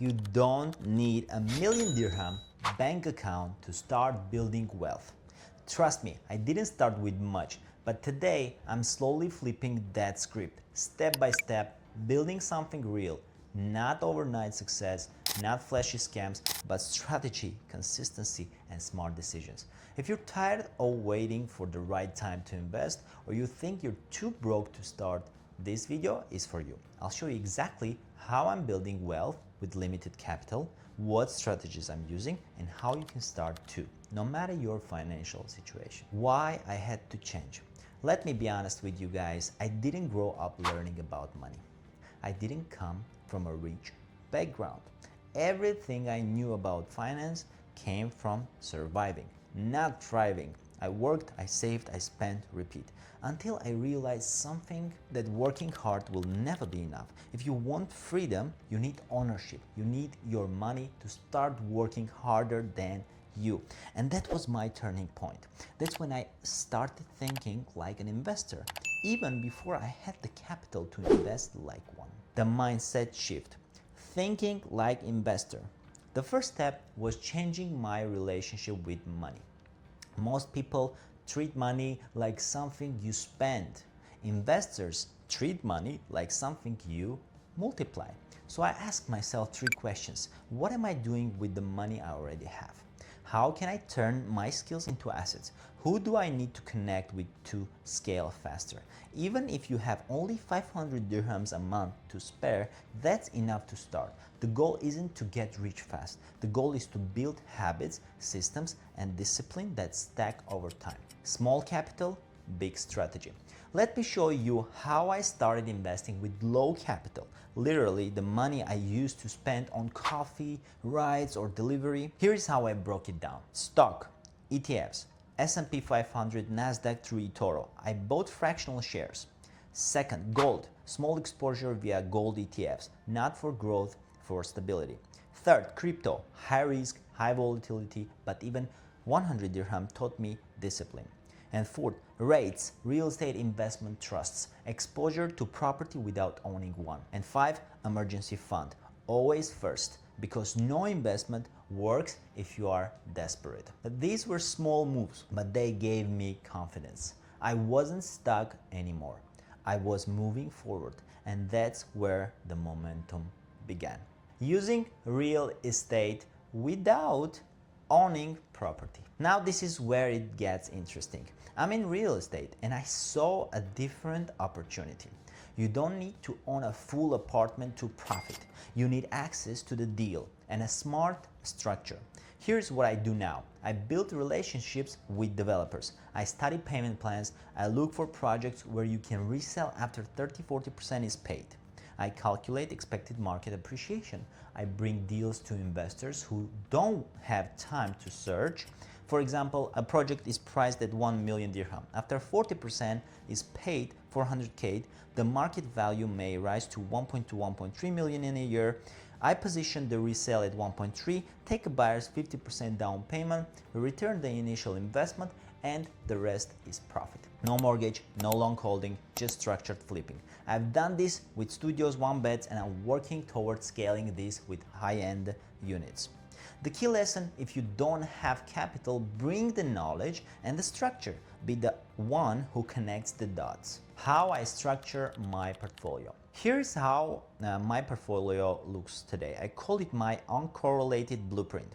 You don't need a million dirham bank account to start building wealth. Trust me, I didn't start with much, but today I'm slowly flipping that script, step by step, building something real. Not overnight success, not flashy scams, but strategy, consistency, and smart decisions. If you're tired of waiting for the right time to invest, or you think you're too broke to start, this video is for you. I'll show you exactly how I'm building wealth with limited capital, what strategies I'm using, and how you can start too, no matter your financial situation. Why I had to change. Let me be honest with you guys, I didn't grow up learning about money. I didn't come from a rich background. Everything I knew about finance came from surviving, not thriving. I worked, I saved, I spent, repeat, until I realized something, that working hard will never be enough. If you want freedom, you need ownership. You need your money to start working harder than you. And that was my turning point. That's when I started thinking like an investor, even before I had the capital to invest like one. The mindset shift, thinking like investor. The first step was changing my relationship with money. Most people treat money like something you spend. Investors treat money like something you multiply. So I asked myself three questions. What am I doing with the money I already have? How can I turn my skills into assets? Who do I need to connect with to scale faster? Even if you have only 500 dirhams a month to spare, that's enough to start. The goal isn't to get rich fast. The goal is to build habits, systems, and discipline that stack over time. Small capital, big strategy. Let me show you how I started investing with low capital. Literally, the money I used to spend on coffee, rides, or delivery. Here's how I broke it down. Stock, ETFs, S&P 500, Nasdaq through eToro. I bought fractional shares. Second, gold, small exposure via gold ETFs, not for growth, for stability. Third, crypto, high risk, high volatility, but even 100 dirham taught me discipline. And fourth, REITs, real estate investment trusts, exposure to property without owning one. And five, emergency fund, always first, because no investment works if you are desperate. These were small moves, but they gave me confidence. I wasn't stuck anymore. I was moving forward, and that's where the momentum began. Using real estate without owning property. Now this is where it gets interesting. I'm in real estate and I saw a different opportunity. You don't need to own a full apartment to profit. You need access to the deal and a smart structure. Here's what I do now. I build relationships with developers. I study payment plans. I look for projects where you can resell after 30-40% is paid. I calculate expected market appreciation. I bring deals to investors who don't have time to search. For example, a project is priced at 1 million dirham. After 40% is paid, 400k, the market value may rise to 1.2, 1.3 million in a year. I position the resale at 1.3, take a buyer's 50% down payment, return the initial investment, and the rest is profit. No mortgage, no long holding, just structured flipping. I've done this with Studios One Beds and I'm working towards scaling this with high-end units. The key lesson, if you don't have capital, bring the knowledge and the structure. Be the one who connects the dots. How I structure my portfolio. Here's how my portfolio looks today. I call it my uncorrelated blueprint.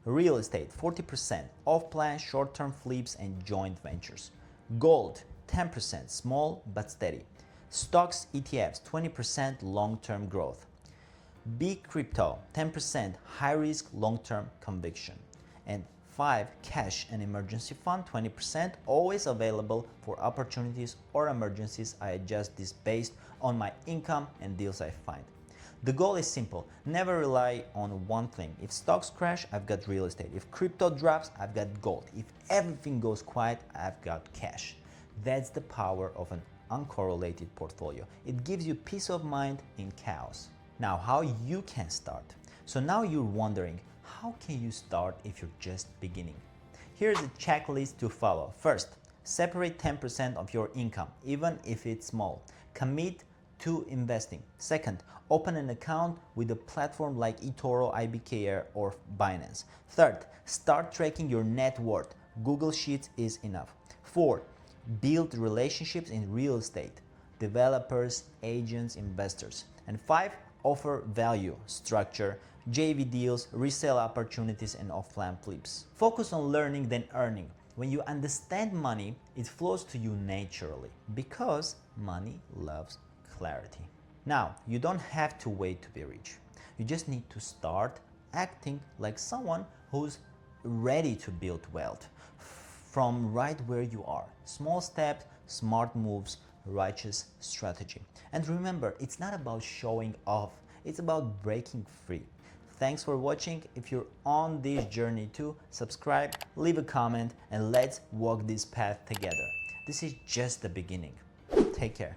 Real estate, 40%, off-plan, short-term flips, and joint ventures. Gold, 10%, small but steady. Stocks, ETFs, 20% long-term growth. Big crypto, 10%, high risk, long-term conviction. And 5, cash and emergency fund, 20%, always available for opportunities or emergencies. I adjust this based on my income and deals I find. The goal is simple, never rely on one thing. If stocks crash, I've got real estate. If crypto drops, I've got gold. If everything goes quiet, I've got cash. That's the power of an uncorrelated portfolio. It gives you peace of mind in chaos. Now, how you can start. So now you're wondering, how can you start if you're just beginning? Here's a checklist to follow. First, separate 10% of your income, even if it's small. Commit to investing. Second, open an account with a platform like eToro, IBKR, or Binance. Third, start tracking your net worth. Google Sheets is enough. Four, build relationships in real estate, developers, agents, investors. And five, offer value, structure, JV deals, resale opportunities, and off-plan flips. Focus on learning then earning. When you understand money, it flows to you naturally because money loves clarity. Now, you don't have to wait to be rich. You just need to start acting like someone who's ready to build wealth from right where you are. Small steps, smart moves, righteous strategy. And remember, it's not about showing off, it's about breaking free. Thanks for watching. If you're on this journey too, subscribe, leave a comment, and let's walk this path together. This is just the beginning. Take care.